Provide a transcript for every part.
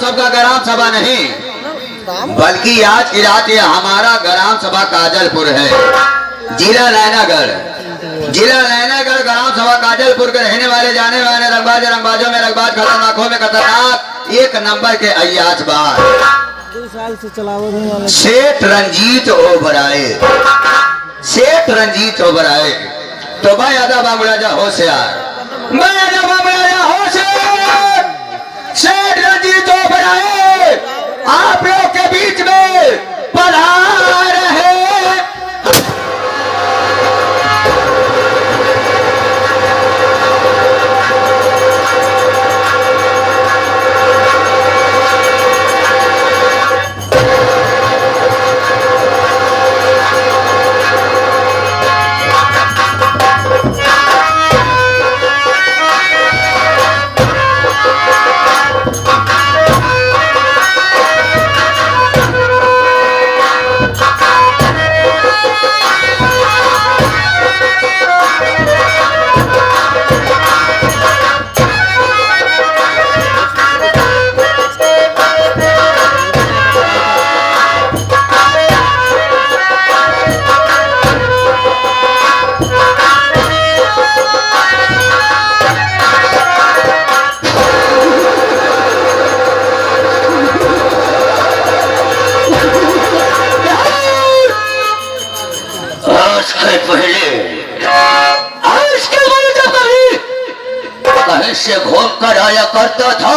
सबका ग्राम सभा नहीं, बल्कि आज की रात ये हमारा ग्राम सभा काजलपुर है, जिला नैनागढ़। जिला नैनागढ़ ग्राम सभा काजलपुर के रहने वाले जाने वाले रंगबाजों में रंगबाज, खतरनाकों में खतरनाक, एक नंबर के अय्याजबाज 2 साल से चलावत सेठ रंजीत ओबराय। सेठ रंजीत ओबराय तो भाई आदा बाबूराजा होशियार, मैं आदा बाबूराजा होशियार, सेठ रंजीत ओबराय आप लोग के बीच में पधार है। से घूम कर आया करता था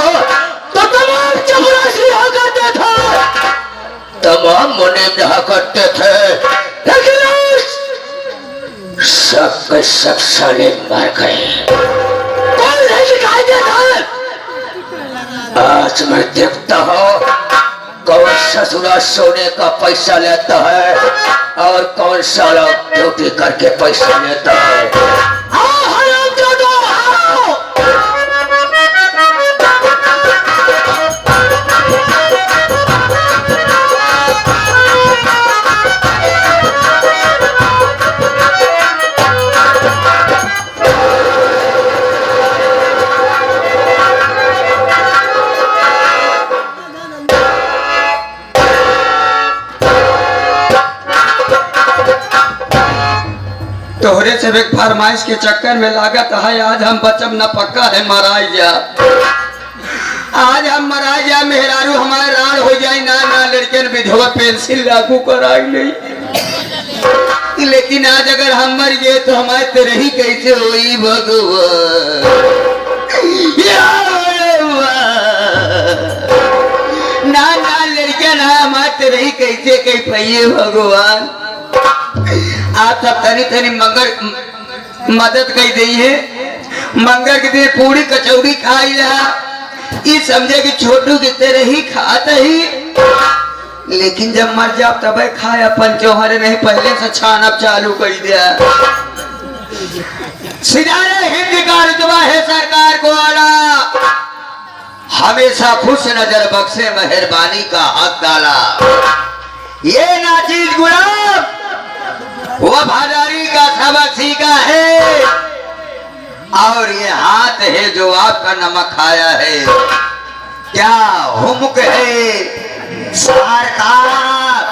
तो तमाम चपरासी रहा करता था, तमाम मुनीम रहा करते थे, लेकिन सब सब साले मर गए, कोई नहीं दिखाई देता। आज मैं देखता हूँ कौन ससुरा सोने का पैसा लेता है और कौन साला ड्यूटी करके पैसा लेता है। तोहरे से एक फरमाइश के चक्कर में लागत है आज हम बचब न पक्का है मराई जा, आज हम मराई जा, मेहरारू हमारे राण हो जाए ना ना लड़कियन विधवा पेंसिल लागू कराई नहीं, लेकिन आज अगर हम मर गए तो हमारे तेरे ही कैसे होई भगवान, ना ना लड़किया ना हमारे तेरे ही कैसे कही पाइए भगवान। आप सब तनी तनी मंगर मदद कर दी है, मंगर के दिन पूरी कचौड़ी खाई रहा, ये समझे कि छोटू की तरह ही खाता ही, लेकिन जब मर जाओ तब खाया पंचोहरे नहीं, पहले से छानब चालू कर दिया। सिदारे हिंद का रुतबा है सरकार को आला, हमेशा खुश नजर बख्शे मेहरबानी का हक डाला, ये नाचीज गुलाम वफादारी का सबक सीखा है, और ये हाथ है जो आपका नमक खाया है, क्या हुम्क है सरकार,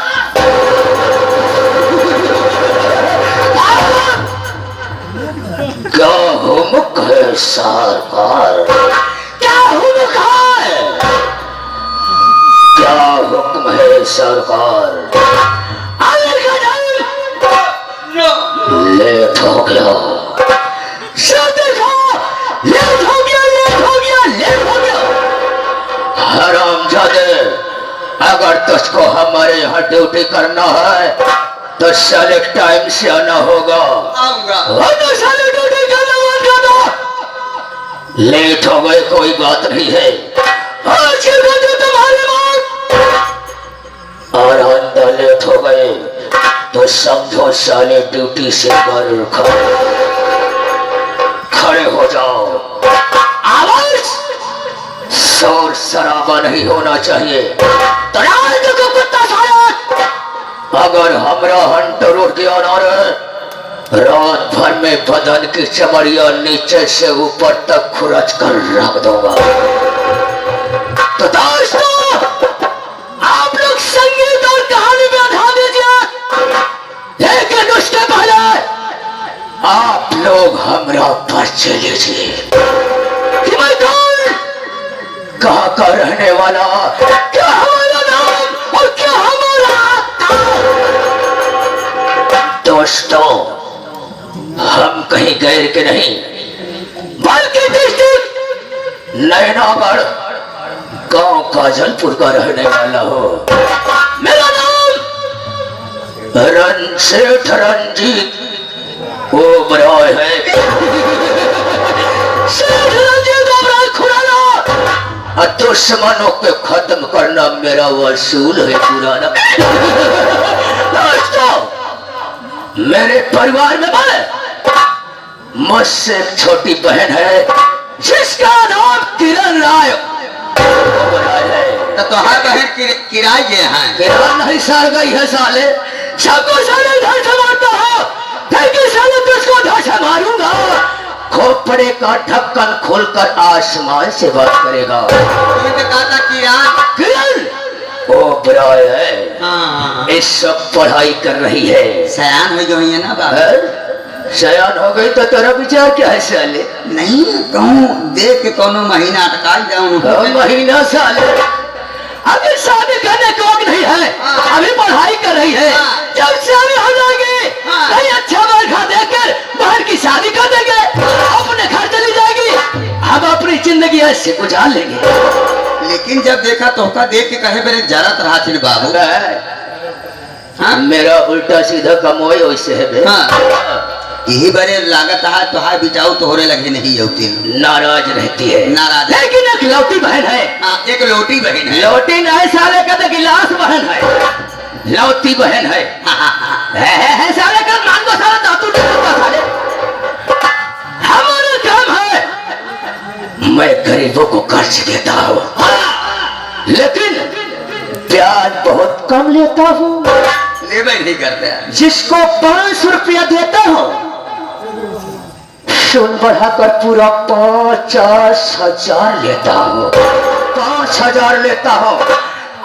क्या हुम्क है सरकार, क्या हुम्क है, क्या हुक्म है सरकार। लेट हो गया, लेट हो गया, लेट हो गया, लेट हो गया। हरामजादे, अगर तुझको हमारे यहाँ ड्यूटी करना है तो साले टाइम से आना होगा, तो साले ड्यूटी करना मत करना। लेट हो गए कोई बात नहीं है, आज तुम्हारे और अंदर लेट हो गए तो समझो साले ड्यूटी से बाहर खड़े हो जाओ, आवाज शोर शराबा नहीं होना चाहिए। तो अगर हमरा हंटर उठ गया ना रात भर में बदन की चमड़िया नीचे से ऊपर तक खुरच कर रख दूंगा। तो दोस्तों का रहने वाला, क्या हमारा नाम और क्या हमारा दोस्तों, हम कहीं गैर के नहीं बल्कि डिस्ट्रिक्ट नैनागढ़ गांव काजलपुर का रहने वाला हो। मेरा नाम रणसेठ रंजीत ओबराय है। सेठ रंजीत ओबराय खुराना, और दुश्मनों के खत्म करना मेरा वसूल है पुराना। दोस्तों, मेरे परिवार में मुझसे एक छोटी बहन है जिसका नाम किरण राय है। तो हर बहन किराए गए हैं। किरण नहीं साल गई है साले, सबको साले घर से मारता हो, फिर साले तुझको घर से मारूंगा। खोपड़े का ढक्कन खोलकर आसमान से बात करेगा। तो कहा था किरण ओबराय है। हाँ, इस सब पढ़ाई कर रही है। सयान हो गई है ना बाबा। सयान हो गई तो तेरा विचार क्या है साले? नहीं कहूँ देख के कोनो महीना अटका जाऊँ। महीना साले, अभी शादी करने को नहीं है, अभी पढ़ाई कर रही है। जब शादी हो जाएगी कहीं अच्छा घर देकर बहन की शादी कर देंगे, अपने घर चली जाएगी, हम अपनी जिंदगी ऐसे गुजार लेंगे। लेकिन जब देखा तो देख के कहे मेरे जरा तरह थी बाबू। हाँ, मेरा उल्टा सीधा कमोई वैसे है बे। हाँ, यही बड़े लागत है तो हाय बिचाऊ तो होने लगे नहीं होती, नाराज रहती है। नाराज है। लेकिन एक लौटी बहन है। हाँ, एक लोटी बहन है। लौटी नहीं साले का तो गिलास बहन है, लौटी बहन है। है साले का मान को साला दातू टूटता साले। हमारा काम है मैं गरीबों को कर्ज देता हूँ, लेकिन ब्याज बहुत कम लेता हूँ। लेवे नहीं करते हैं। जिसको 500 रुपया देता हूँ सुन बढ़ाकर पूरा 50,000 लेता हूँ। 5,000 लेता हूँ,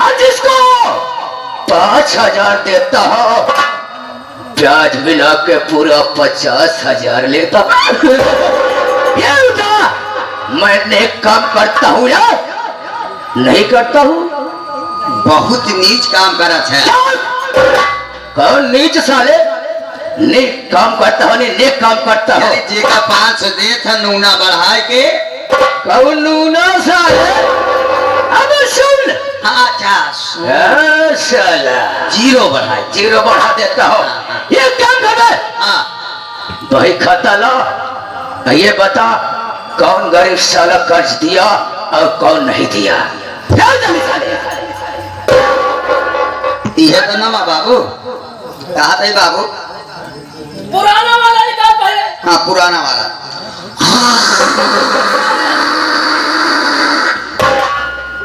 और जिसको 5,000 देता हूँ ब्याज मिला के पूरा 50,000 लेता हूँ। ये उठा, मैं नेक काम करता हूँ या नहीं करता हूँ? बहुत नीच काम करत है। कौन नीच साले? नेक काम करता हूँ, नेक काम करता हूँ। जे का 500 दे था नूना बढ़ाए के। कौन नूना साले? अब सुन। हाँ, अच्छा साला जीरो बढ़ाए। जीरो बढ़ा देता हूँ। ये काम कर रहा है। हाँ, भाई खाता ला, ये बता कौन गरीब साला कर्ज दिया और कौन नहीं दिया? यह तो ना बाबू कहा था बाबू। पुराना वाला निकाल पहले। हाँ, पुराना वाला।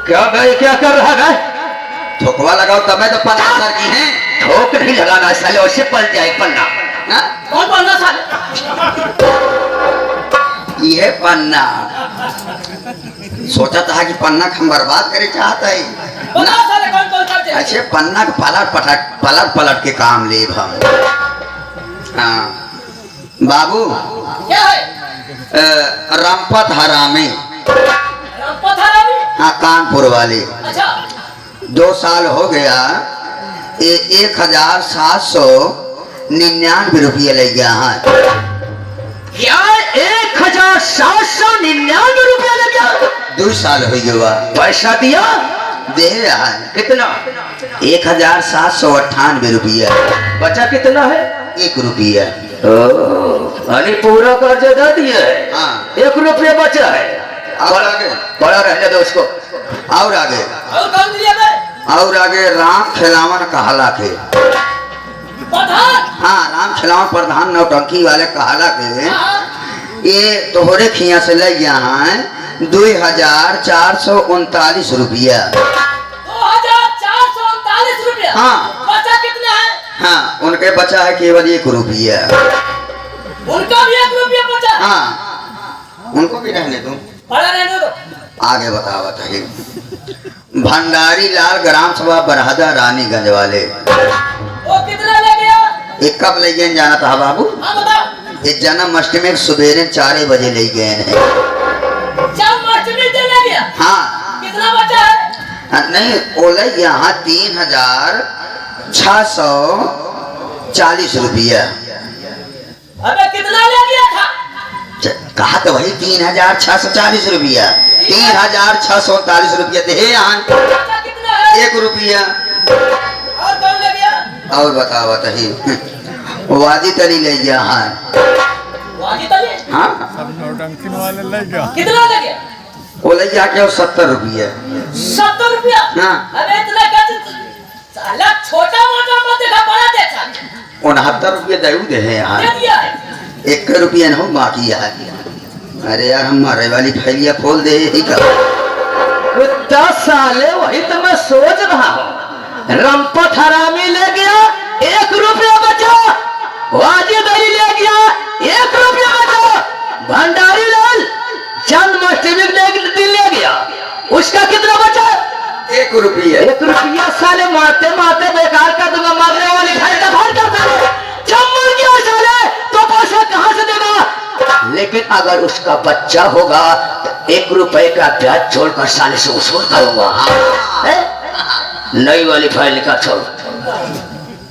क्या भाई क्या कर रहा है? ठोकवा लगाओ तब तो 50,000 की है। ठोक नहीं लगाना साले, वैसे पल जाए पन्ना। हाँ? कौन पढ़ना था? यह पन्ना सोचा था कि पन्ना हम बर्बाद करे चाहता है बता साले कौन कौन करते हैं? अच्छे पन्ना के पलट पलट के काम ले हम। हाँ बाबू, क्या है? रामपत हरामी। रामपत हरामी? हाँ, कानपुर वाले। अच्छा, 2 साल हो गया, 1,799 रुपये ले गया है। क्या 1,799 रुपया लग गया? 2 साल हो गया। पैसा दिया? दे रहा है। कितना? 1,798 रुपया। बचा कितना है? 1 रुपया। अरे पूरा कर्ज दे दिया है। हाँ। 1 रुपया बचा है। और आगे? पड़ा रहने दो उसको। और आगे? और कौन दिया बे? और आगे राम खिलावन कहला के। प्रधान? हाँ, राम खिलावन प्रधान नौटंकी वाले कहला के। हाँ। ये तोहरे खिया से ले गया है 2,439 रुपया। 2,439 रुपया? हाँ। बचा कितना है? हाँ, उनके बचा है केवल 1 रुपया। उनका भी 1 रुपया बचा? हाँ, उनको भी रहने दो। पढ़ा रहने दो। आगे बताइए। भंडारी लाल ग्राम सभा बरहदा रानीगंज वाले। वो कितना ले गया? ये कब ले गए जाना था बाबू? हाँ बताओ। ये जन्माष्टमी में सुबेरे 4 बजे ले गए हैं। जन्माष्टमी दिन ले गया? हाँ, कितना नहीं बोले यहाँ 3640 रुपया। अबे कितना ले गया था? कहा तो वही 3640 रुपया। 3640 रुपया दे यहाँ। चाचा कितना है? 1 रुपया। और कौन ले गया? और बताओ बताइए। वादी तली ले गया हाँ। वाजी तले? हाँ कितना ले गया? वो ले गया क्या 70 रुपया। 70 रुपया? हाँ। अबे इतना क्या साला छोटा मोटा मत देखा, बड़ा देखा। 69 रुपया दे दे है यहाँ। दे दिया है। 1 रुपया न हो बाकी है। अरे यार हमारे वाली फैलिया खोल दे ही का। 10 साले वही तो मैं सोच रहा हूँ। रंपट हरामी ले गया 1 रुपया बचा। वाजी दरी ले गया 1 रुपया बचा। भंडारी लाल चंद मस्टिक ले गया, उसका कितना बचा? 1 रुपया। 1 रुपया साले मारते मारते बेकार कर दूंगा। मारने वाली घर का भार कर दूंगा। जब मर गया साले तो पैसा कहाँ से देगा? लेकिन अगर उसका बच्चा होगा तो 1 रुपए का ब्याज छोड़कर साले से वसूल करूंगा। नई वाली फाइल निकाल, छोड़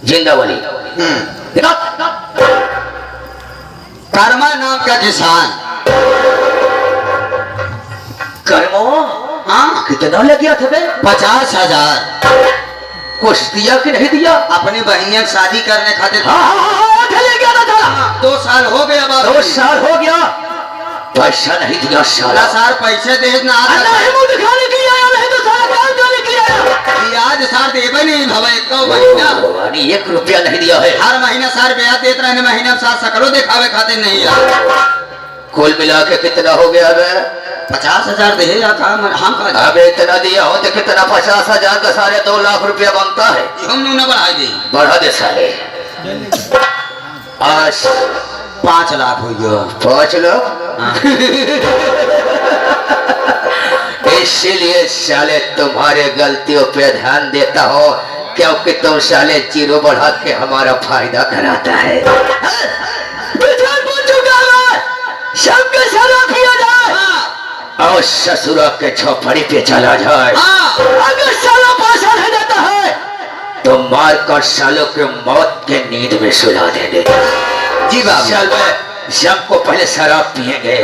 जिंदा वाली निकाल। कर्मा नाम का किसान। कर्मो हाँ कितना ले गया था बे? 50,000। कुछ दिया कि नहीं दिया? अपनी बहनिया की शादी करने खातिर। हाँ, ले गया था। 2 साल हो गया बाबू। 2 साल हो गया, पैसा नहीं दिया साला। सार पैसे दे ना नहीं मुंह दिखाने के लिए आया, नहीं तो साला काम करने के लिए आया। ब्याज सार देवे नहीं भवे 1 महीना। 1 रुपया नहीं दिया है। हर महीना सार ब्याज देते रहने, महीना सार सकलो दिखावे खातिर नहीं यार। कुल मिला के कितना हो गया बे? 50,000 दे या काम हम का। अब इतना दिया हो तो कितना? 50,000 का सारे 2 लाख रुपया बनता है। हम न बढ़ा दे। बढ़ा दे साले। आज 5 लाख हो गया। 5 लाख। इसीलिए साले तुम्हारे गलतियों पे ध्यान देता हो, क्योंकि तुम साले जीरो बढ़ा के हमारा फायदा कराता है। सबके सारा पिया जाए और ससुरा के झोपड़ी पे चला जाए। अगर साला पैसा नहीं देता है तो मार कर सालों के मौत के नींद में सुला देंगे। जी बाबू। चल सबको पहले शराब पिएंगे,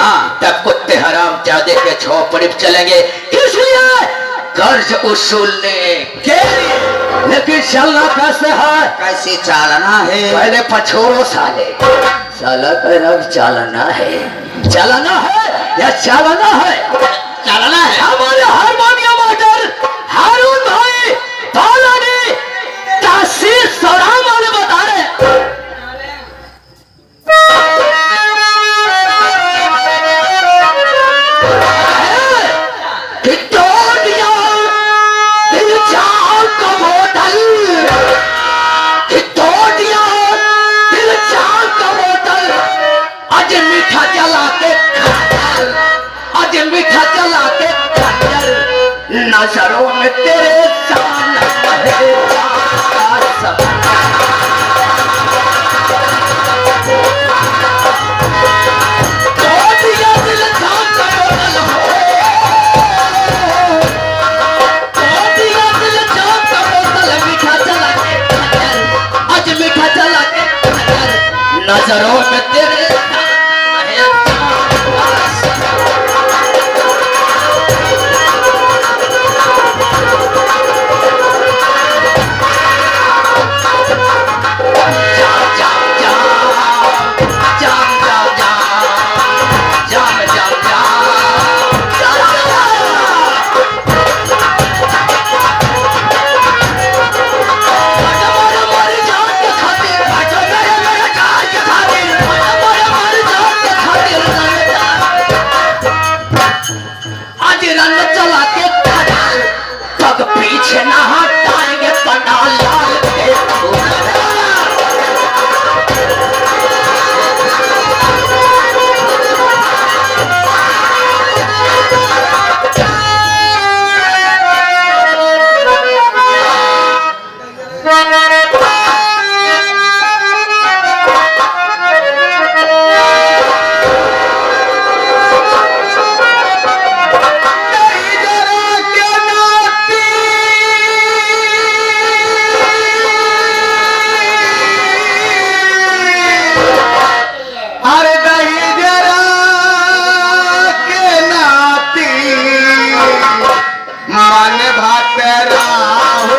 तब कुत्ते हराम जादे के झोपड़ी पे चलेंगे। इसलिए कर्ज उसूलने के लिए। लेकिन चलना कैसे है? कैसे चालना है? पहले पछोड़ो साले। साला का रंग चालना है। चालना है या चालना है? चालना है। हमारे हारमोनियम मास्टर हारून भाई बालानी तासीर सौराम वाले बता रहे कि तोड़ दिया दिल चाह का होटल, कि तोड़ दिया दिल चाह का होटल। आज मीठा जला के खंजर, आज मीठा जला के खंजर, नजरों में तेरे जाना है। तोड़ दिया दिल चाह का होटल हो, तोड़ दिया दिल चाह का होटल। मीठा जला के खंजर, आज मीठा जला के खंजर, नजरों में तेरे पीछे ना हटाएंगे पंडाल लाल के जरा हो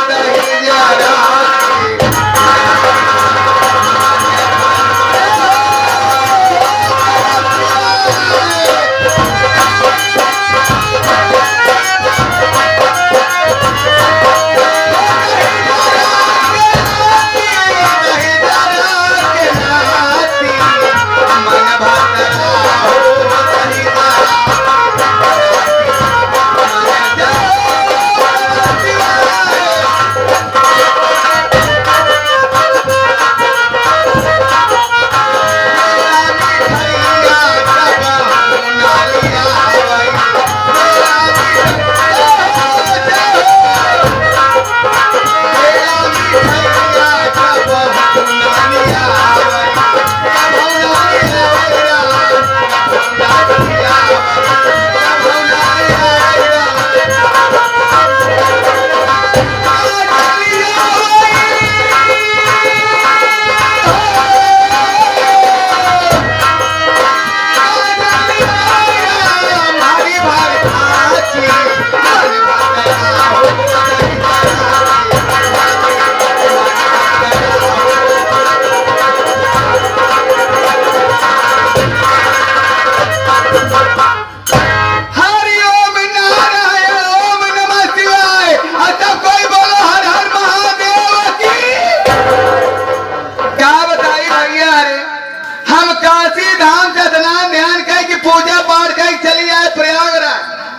दही जरा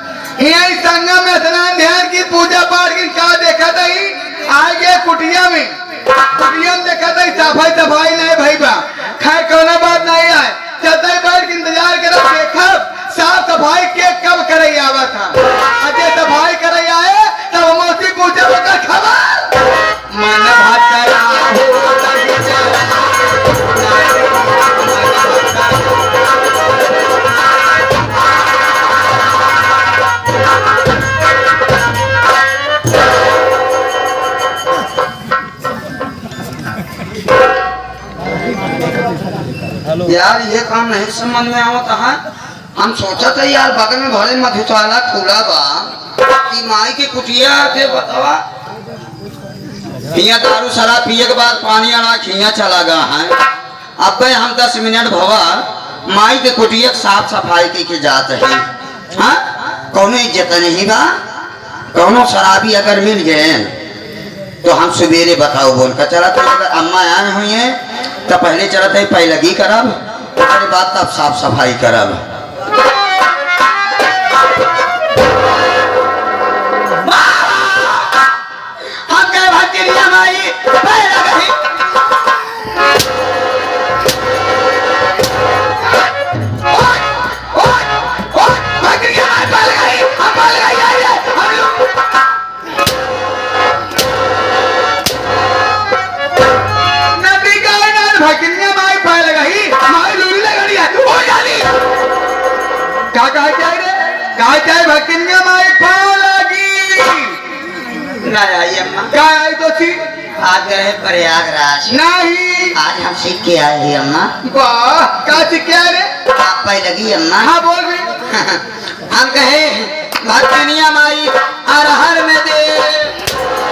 संगम में स्नान ध्यान की पूजा पाठ की क्या देखा था ही आगे कुटिया में देखा था सफाई सफाई नहीं भाई बा खैर कोना बात नहीं आए चलते बैठ के इंतजार करा देखा साफ सफाई के कब करे आवा था अजय सफाई करे आए तब मौसी पूजा का खबर मन भात करा यार ये काम नहीं समझ में आवता है। हम सोचा था यार बगल में भले मधुशाला खुला बा कि माई के कुटिया के बतावा हिया दारू शराब पिए के बाद पानी आना खिया चला गया है। अब हम 10 मिनट भवा माई के कुटिया साफ सफाई के जाते हैं। हाँ कौनो इज्जत नहीं बा कौनो शराबी अगर मिल गए तो हम सवेरे बताओ बोल कर चला तो अगर अम्मा आए हुई है तो पहले चला था पैलगी करब उसके बाद तब साफ सफाई करब। हम कहे भतीरिया माई पैलगी भक्तिनिया माई पालगी ना आई अम्मा क्या आई तो थी आज गए प्रयागराज नहीं आज हम सीख के आए हैं अम्मा। वाह क्या सीख के आए रे आप पैलगी अम्मा। हाँ बोल भी हम कहे भक्तिनिया माई अरहर में दे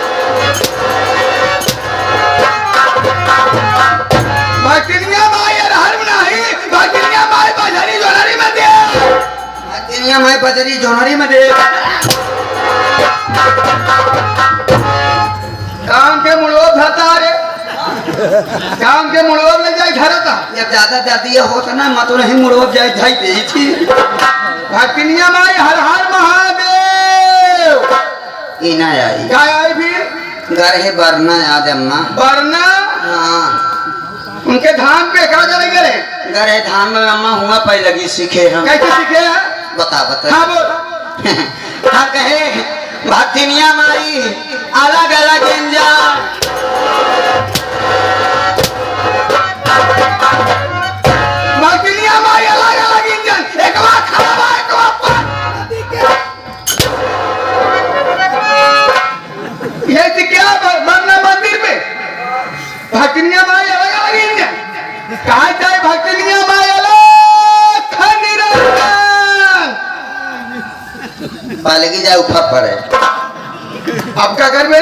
भक्तिनिया माई अरहर में नहीं भक्तिनिया माई बजरी जोनरी में दे भक्तिनिया माई बजरी जोनरी में दे काम के मुड़ोब धरता रे काम के मुड़ोब ले जाए धरता जब ज्यादा जाती होता ना मत नहीं मुड़ोब जाए जाई दे थी भक्तिनिया माई हर हर महादेव इना आई क्या आई फिर घर है बरना याद अम्मा बरना हाँ उनके धाम पे क्या करेंगे रे घर है धाम में अम्मा हुआ पैलगी सीखे हम कैसे सीखे हैं बता बता हाँ बोल हाँ कहे भक्तिनिया माई अलग अलग इंजन भक्तिनिया माई अलग अलग इंजन एक बार खड़ा एक बार ये क्या बनना मंदिर पे भक्तिनिया माई अलग अलग इंजन कहा जाए भक्तिनिया माई अलग पालगी जाए ऊपर पड़े अब क्या कर बे?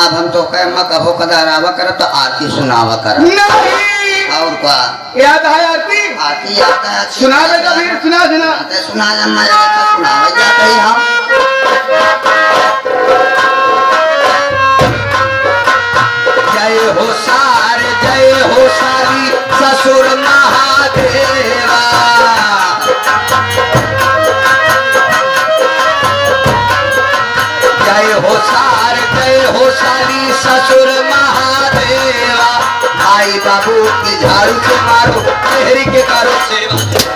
अब हम तो कहे मैं कभो कदारावा कर तो आरती सुनावा कर नहीं और का याद है आरती? आरती आता है सुना बेटा फिर सुना सुना। सुना मैं सुनावा जाते ही हम जय हो सार जय हो सारी ससुर महादेवा जय हो सार जय हो सारी ससुर महादेवा भाई बाबू की झाड़ू से मारो शहरी के करो सेवा